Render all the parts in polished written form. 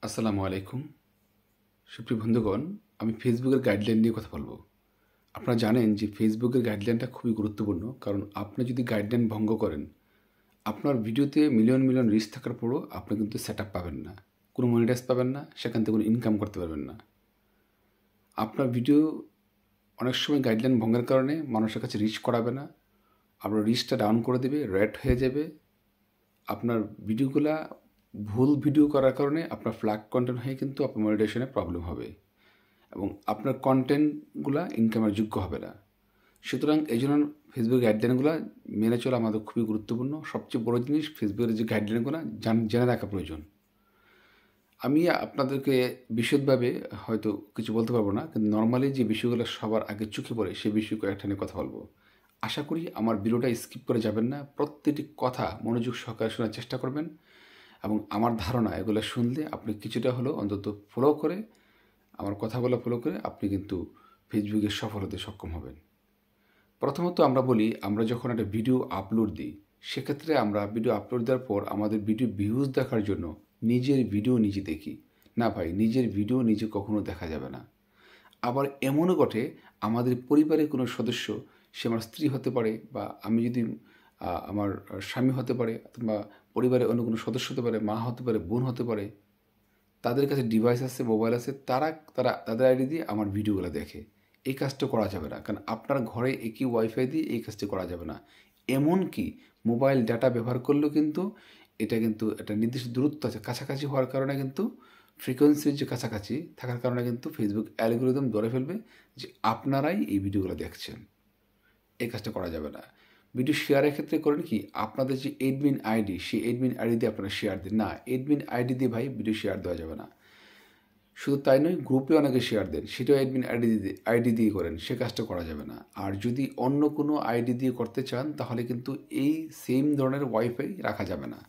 আসসালামু আলাইকুম। সুপ্রিয় বন্ধুগণ, আমি ফেসবুকের গাইডলাইন নিয়ে কথা বলব। আপনারা জানেন যে ফেসবুকের গাইডলাইনটা খুবই গুরুত্বপূর্ণ। কারণ আপনি যদি গাইডলাইন ভঙ্গ করেন, আপনার ভিডিওতে মিলিয়ন, মিলিয়ন রিচ থাকার পরও আপনি কিন্তু সেটআপ পাবেন না। কোনো মনিটাইজ পাবেন না, সেখান থেকে কোনো ইনকাম করতে পারবেন না। আপনার ভিডিও অনেক সময় গাইডলাইন ভঙ্গের কারণে মানুষের কাছে রিচ করাবে না। আপনার রিচটা ডাউন করে দেবে, রেড হয়ে যাবে। আপনার ভিডিওগুলা ভুল ভিডিও করার কারণে আপনার ফ্ল্যাগ কন্টেন্ট হয়ে কিন্তু আপনার মনিটাইজেশনে প্রবলেম হবে। এবং আপনার কন্টেন্টগুলো ইনকামের যোগ্য হবে না। সুতরাং এই জন্য ফেসবুক গাইডলাইনগুলো মেনে চলা আমাদের খুবই গুরুত্বপূর্ণ। সবচেয়ে বড় জিনিস ফেসবুকের যে গাইডলাইনগুলো জেনে রাখা প্রয়োজন। আমি আপনাদেরকে বিশদভাবে হয়তো কিছু বলতে পারবো না, কিন্তু নর্মালি যে বিষয়গুলো সবার আগে চোখে পড়ে সেই বিষয় কয়েকটা নিয়ে কথা বলবো। আশা করি আমার ভিডিওটা স্কিপ করে যাবেন না, প্রত্যেকটি কথা মনোযোগ সহকারে শোনার চেষ্টা করবেন। এবং আমার ধারণা এগুলো শুনলে আপনি কিছুটা হলেও অন্তত ফলো করে আমার কথাগুলো ফলো করে আপনি কিন্তু ফেসবুকে সফল হতে সক্ষম হবেন। প্রথমত আমরা বলি, আমরা যখন একটা ভিডিও আপলোড দিই, সেক্ষেত্রে আমরা ভিডিও আপলোড দেওয়ার পর আমাদের ভিডিও ভিউজ দেখার জন্য নিজের ভিডিও নিজে দেখি। না ভাই, নিজের ভিডিও নিজে কখনো দেখা যাবে না। আবার এমনও ঘটে, আমাদের পরিবারের কোনো সদস্য, সে আমার স্ত্রী হতে পারে, বা আমি যদি আমার স্বামী হতে পারে, বা পরিবারের অন্য কোনো সদস্য হতে পারে, মা হতে পারে, বোন হতে পারে, তাদের কাছে ডিভাইস আছে, মোবাইল আছে, তারা তারা তাদের আইডি দিয়ে আমার ভিডিওগুলো দেখে। এই কাজটা করা যাবে না, কারণ আপনার ঘরে একই ওয়াইফাই দিয়ে এই কাজটি করা যাবে না। এমনকি মোবাইল ডাটা ব্যবহার করলেও কিন্তু এটা কিন্তু একটা নির্দিষ্ট দূরত্ব আছে, কাছাকাছি হওয়ার কারণে কিন্তু ফ্রিকোয়েন্সির যে কাছাকাছি থাকার কারণে কিন্তু ফেসবুক অ্যালগোরিদম ধরে ফেলবে যে আপনারাই এই ভিডিওগুলো দেখছেন। এই কাজটা করা যাবে না। ভিডিও শেয়ারের ক্ষেত্রে করেন কি, আপনাদের যে এডমিন আইডি, সেই এডমিন আইডি দিয়ে আপনারা শেয়ার দিন। না, এডমিন আইডি দিয়ে ভাই ভিডিও শেয়ার দেওয়া যাবে না। শুধু তাই নয়, গ্রুপে অনেকে শেয়ার দেন, সেটাও অ্যাডমিন আইডি দিয়ে করেন, সে কাজটা করা যাবে না। আর যদি অন্য কোনো আইডি দিয়ে করতে চান, তাহলে কিন্তু এই সেম ধরনের ওয়াইফাই রাখা যাবে না।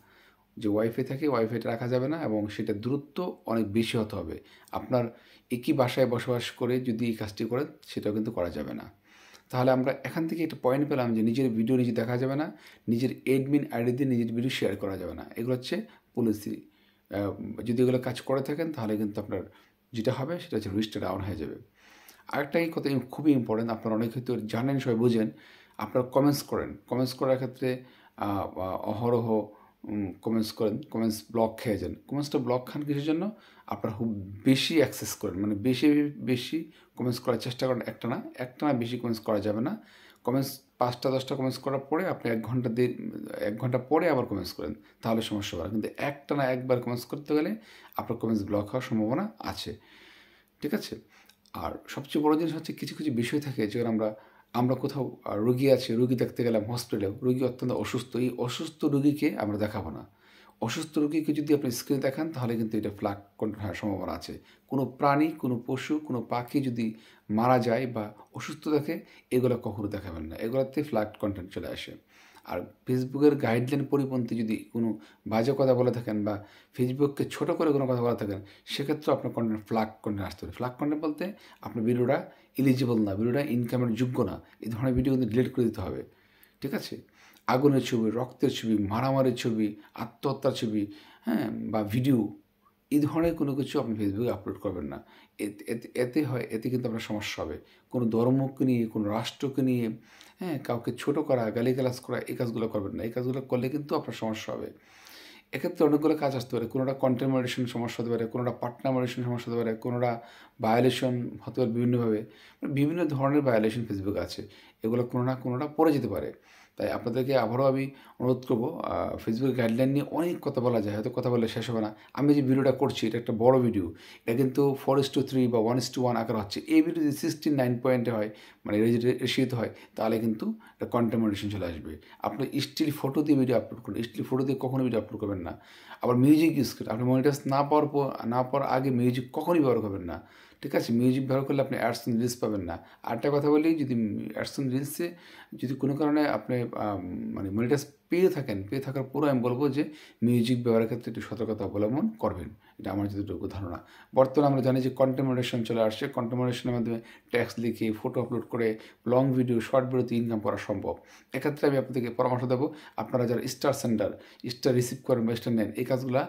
যে ওয়াইফাই থাকে ওয়াইফাইটা রাখা যাবে না, এবং সেটা দূরত্ব অনেক বেশি হতে হবে। আপনার একই বাসায় বসবাস করে যদি এই কাজটি করেন, সেটাও কিন্তু করা যাবে না। তাহলে আমরা এখান থেকে একটা পয়েন্ট পেলাম যে নিজের ভিডিও নিজে দেখা যাবে না, নিজের এডমিন আইডি দিয়ে নিজের ভিডিও শেয়ার করা যাবে না। এগুলো হচ্ছে পলিসি। যদি এগুলো কাজ করে থাকেন, তাহলে কিন্তু আপনার যেটা হবে সেটা হচ্ছে রিচটা ডাউন হয়ে যাবে। আরেকটা এই কথা খুবই ইম্পর্টেন্ট, আপনারা অনেক হয়তো জানেন, সবাই বোঝেন। আপনারা কমেন্টস করেন, কমেন্টস করার ক্ষেত্রে অহরহ কমেন্টস করেন, কমেন্টস ব্লক খেয়ে যান। কমেন্টসটা ব্লক খান কিসের জন্য? আপনারা খুব বেশি অ্যাক্সেস করেন, মানে বেশি বেশি কমেন্টস করার চেষ্টা করেন। একটা না বেশি কমেন্টস করা যাবে না। কমেন্টস 5টা 10টা কমেন্টস করার পরে আপনি 1 ঘন্টা পরে আবার কমেন্টস করেন, তাহলে সমস্যা হবে না। কিন্তু একটা না একবার কমেন্টস করতে গেলে আপনার কমেন্টস ব্লক হওয়ার সম্ভাবনা আছে। ঠিক আছে? আর সবচেয়ে বড় জিনিস হচ্ছে, কিছু কিছু বিষয় থাকে যেখানে আমরা আমরা কোথাও রোগী আছে, রোগী দেখতে গেলাম হসপিটালেও, রোগী অত্যন্ত অসুস্থ, এই অসুস্থ রোগীকে আমরা দেখাবো না। অসুস্থ রোগীকে যদি আপনি স্ক্রিনে দেখান, তাহলে কিন্তু এটা ফ্ল্যাগ কন্ট্রোল হওয়ার সম্ভাবনা আছে। কোনো প্রাণী, কোনো পশু, কোনো পাখি যদি মারা যায় বা অসুস্থ দেখে, এগুলো কখনো দেখাবেন না, এগুলোতে ফ্ল্যাগ কন্টেন্ট চলে আসে। আর ফেসবুকের গাইডলাইন পরিপন্থী যদি কোনো বাজে কথা বলে থাকেন, বা ফেসবুককে ছোট করে কোনো কথা বলে থাকেন, সেক্ষেত্রে আপনার কন্টেন্ট ফ্ল্যাগ কন্টেন্ট আসতে পারে। ফ্ল্যাগ কন্টেন্ট বলতে আপনার ভিডিওটা এলিজিবল না, ভিডিওটা ইনকামের যোগ্য না, এই ধরনের ভিডিও কিন্তু ডিলিট করে দিতে হবে। ঠিক আছে? আগুনের ছবি, রক্তের ছবি, মারামারির ছবি, আত্মহত্যার ছবি, হ্যাঁ, বা ভিডিও, এই ধরনের কোনো কিছু আপনি ফেসবুকে আপলোড করবেন না। এতে কিন্তু আপনার সমস্যা হবে। কোনো ধর্মকে নিয়ে, কোনো রাষ্ট্রকে নিয়ে, হ্যাঁ, কাউকে ছোট করা, গালিগালাজ করা, এই কাজগুলো করবেন না। এই কাজগুলো করলে কিন্তু আপনার সমস্যা হবে। এক্ষেত্রে অনেকগুলো কাজ আসতে পারে। কোনোটা কন্টেন্ট মডারেশন সমস্যা হতে পারে, কোনোটা পার্টনার মডারেশন সমস্যা হতে পারে, কোনোটা ভায়োলেশন হতে পারে বিভিন্নভাবে। বিভিন্ন ধরনের ভায়োলেশন ফেসবুক আছে। এগুলো কোনো না কোনোটা পড়ে যেতে পারে। তাই আপনাদেরকে আবারও আমি অনুরোধ করবো, ফেসবুক গাইডলাইন নিয়ে অনেক কথা বলা যায়, হয়তো কথা বললে শেষ হবে না। আমি যে ভিডিওটা করছি, এটা একটা বড় ভিডিও। এটা কিন্তু 4:3 বা 1:1 আকার হচ্ছে। এই ভিডিও যদি 16:9 পয়েন্টে হয়, মানে রেশিওতে হয়, তাহলে কিন্তু একটা কন্টেন্ট মডারেশন চলে আসবে। আপনি স্টিল ফটো দিয়ে ভিডিও আপলোড করুন, স্টিল ফটো দিয়ে কখনো ভিডিও আপলোড করবেন না। আবার মিউজিক ইউজ করেন, আপনি মনিটাইজ না পাওয়ার আগে মিউজিক কখনই ব্যবহার করবেন না। ঠিক আছে? মিউজিক ব্যবহার করলে আপনি অ্যাডস অন রিলস পাবেন না। আরেকটা কথা বলি, যদি অ্যাডস অন রিলসে যদি কোনো কারণে আপনি মানে মনিটাইজ পেয়ে থাকার পরও আমি বলবো যে মিউজিক ব্যবহারের ক্ষেত্রে একটু সতর্কতা অবলম্বন করবেন। এটা আমার যতটুকু ধারণা। বর্তমানে আমরা জানি যে কন্টেন্ট মডারেশন চলে আসছে। কন্টেন্ট মডারেশনের মাধ্যমে টেক্সট লিখে, ফটো আপলোড করে, লং ভিডিও, শর্ট ভিডিওতে ইনকাম করা সম্ভব। এক্ষেত্রে আমি আপনাদেরকে পরামর্শ দেবো, আপনারা যারা স্টার সেন্ডার, স্টার রিসিভ করেন বা স্টার নেন, এই কাজগুলা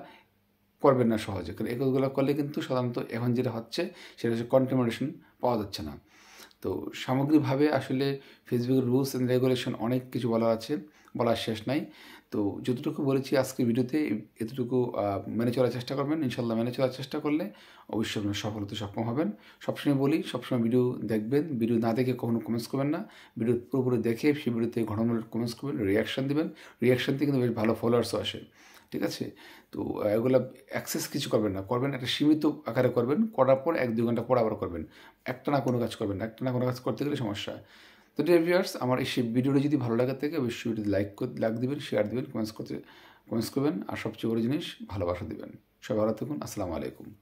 করবেন না সহজে, কারণ এই কাজগুলো করলে কিন্তু সাধারণত এখন যেটা হচ্ছে সেটা হচ্ছে কন্টামিনেশন পাওয়া যাচ্ছে না। তো সামগ্রিকভাবে আসলে ফেসবুকের রুলস অ্যান্ড রেগুলেশন অনেক কিছু বলা আছে, বলার শেষ নাই। তো যতটুকু বলেছি আজকের ভিডিওতে এতটুকু মেনে চলার চেষ্টা করবেন। ইনশাল্লাহ মেনে চলার চেষ্টা করলে অবশ্যই আপনার সফল হতে সক্ষম হবেন। সবসময় বলি, সবসময় ভিডিও দেখবেন, ভিডিও না দেখে কখনো কমেন্টস করবেন না। ভিডিও পুরোপুরি দেখে সেই ভিডিওতে ঘটনামূলক কমেন্টস করবেন, রিয়াকশান দেবেন। রিয়াকশান থেকে কিন্তু বেশ ভালো ফলোয়ার্সও আসে, ঠিক আছে? তো এগুলো অ্যাক্সেস কিছু করবেন না, করবেন একটা সীমিত আকারে করবেন, করার পর 1-2 ঘন্টা পর আবার করবেন। একটানা কোনো কাজ করবেন না, একটানা কোনো কাজ করতে গেলে সমস্যা। তো ডিয়ার ভিউয়ার্স, আমার এই সেই ভিডিওটা যদি ভালো লাগে থাকে অবশ্যই ভিডিওতে লাইক দিবেন, শেয়ার দিবেন, কমেন্টস করবেন, আর সবচেয়ে বড় জিনিস ভালোবাসা দিবেন। সবাই ভালো থাকুন। আসসালামু আলাইকুম।